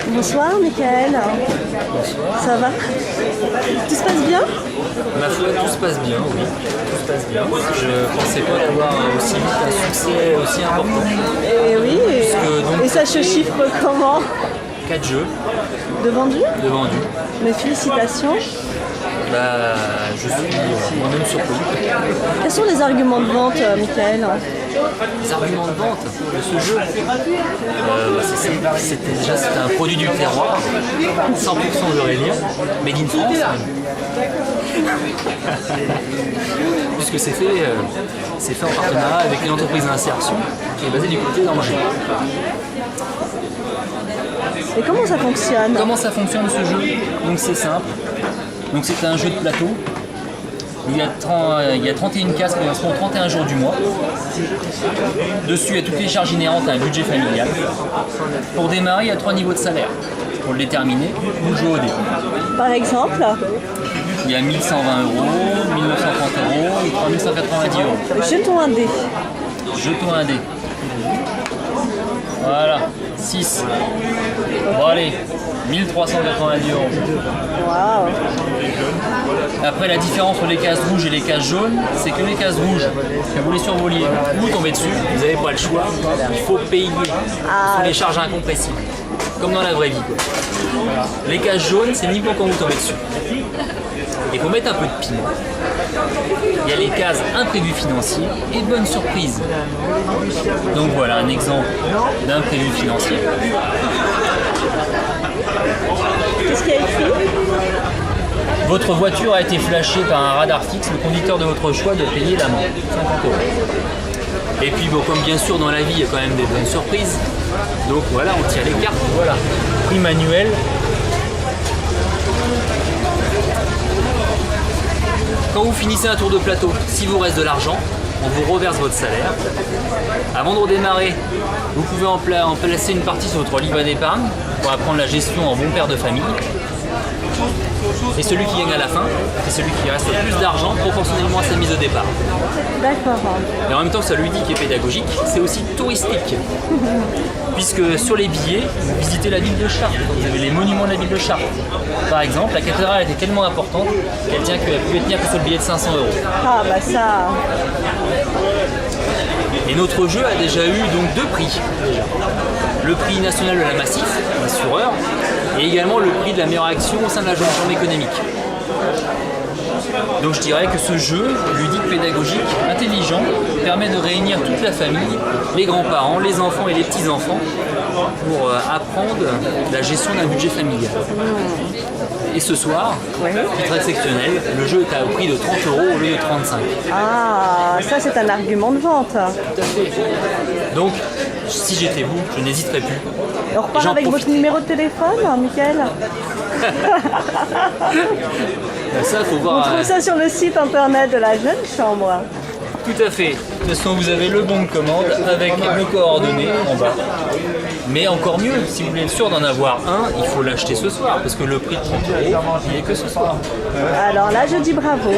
Bonsoir Michael. Bonsoir. Ça va? Tout se passe bien? Ma foi, tout se passe bien, oui. Tout se passe bien. Je pensais pas d'avoir aussi vite un succès aussi important. Et oui. Donc, Et ça se chiffre comment? 4 jeux De vendu? de vendus. Mais félicitations. Bah, je suis moi-même surpris. Quels sont les arguments de vente, Michael? Les arguments de vente de ce jeu, c'était un produit du terroir, 100% Aurélien, made in France. Puisque c'est fait en partenariat avec une entreprise d'insertion qui est basée du côté d'Angers. Et comment ça fonctionne? Comment ça fonctionne ce jeu? Donc c'est simple. Donc c'est un jeu de plateau. Il y a 31 cases qui correspondent aux 31 jours du mois. Dessus, il y a toutes les charges inhérentes à un budget familial. Pour démarrer, il y a 3 niveaux de salaire. Pour le déterminer, vous jouez au dé. Par exemple, Il y a 1120 euros, 1930 euros et 3190 euros. jetons un dé. Jetons un dé. Voilà, 6. Bon allez, 1390 euros. Waouh. Après, la différence entre les cases rouges et les cases jaunes, c'est que les cases rouges, que vous les survoliez, vous tombez dessus, vous n'avez pas le choix, il faut payer. Ce sont des charges incompressibles, comme dans la vraie vie. Les cases jaunes, c'est uniquement quand vous tombez dessus. Il faut mettre un peu de piment. Il y a les cases imprévus financiers et bonnes surprises. Donc voilà un exemple d'imprévu financier. Qu'est-ce qu'il y a écrit? Votre voiture a été flashée par un radar fixe, le conducteur de votre choix doit payer l'amende, 50 euros. Et puis bon, comme bien sûr dans la vie il y a quand même des bonnes surprises, donc voilà, on tire les cartes, voilà. Prix manuel. Quand vous finissez un tour de plateau, s'il vous reste de l'argent, on vous reverse votre salaire. Avant de redémarrer, vous pouvez en placer une partie sur votre livret d'épargne pour apprendre la gestion en bon père de famille. Et celui qui gagne à la fin, c'est celui qui reste le plus d'argent proportionnellement à sa mise au départ. D'accord. Et en même temps que ça ludique et pédagogique, c'est aussi touristique. Puisque sur les billets, vous visitez la ville de Chartres, vous avez les monuments de la ville de Chartres. Par exemple, la cathédrale était tellement importante qu'elle pouvait tenir que sur le billet de 500 euros. Ah bah ça. Et notre jeu a déjà eu donc 2 prix. Le prix national de la Massif, l'assureur, et également le prix de la meilleure action au sein de la journée économique. Donc je dirais que ce jeu, ludique, pédagogique, intelligent, permet de réunir toute la famille, les grands-parents, les enfants et les petits-enfants pour apprendre la gestion d'un budget familial. Et ce soir, titre exceptionnel, le jeu est à un prix de 30 euros au lieu de 35. Ah, ça c'est un argument de vente. Tout à fait. Donc, si j'étais vous, je n'hésiterais plus. Et on repart avec votre numéro de téléphone, Michael? Ça, faut On voir. trouve ça sur le site internet de la Jeune Chambre. Tout à fait. De toute façon, vous avez le bon de commande avec nos coordonnées en bas. Mais encore mieux, si vous voulez être sûr d'en avoir un, il faut l'acheter ce soir, parce que le prix de 30 euros, il n'est que ce soir. Alors là, je dis bravo.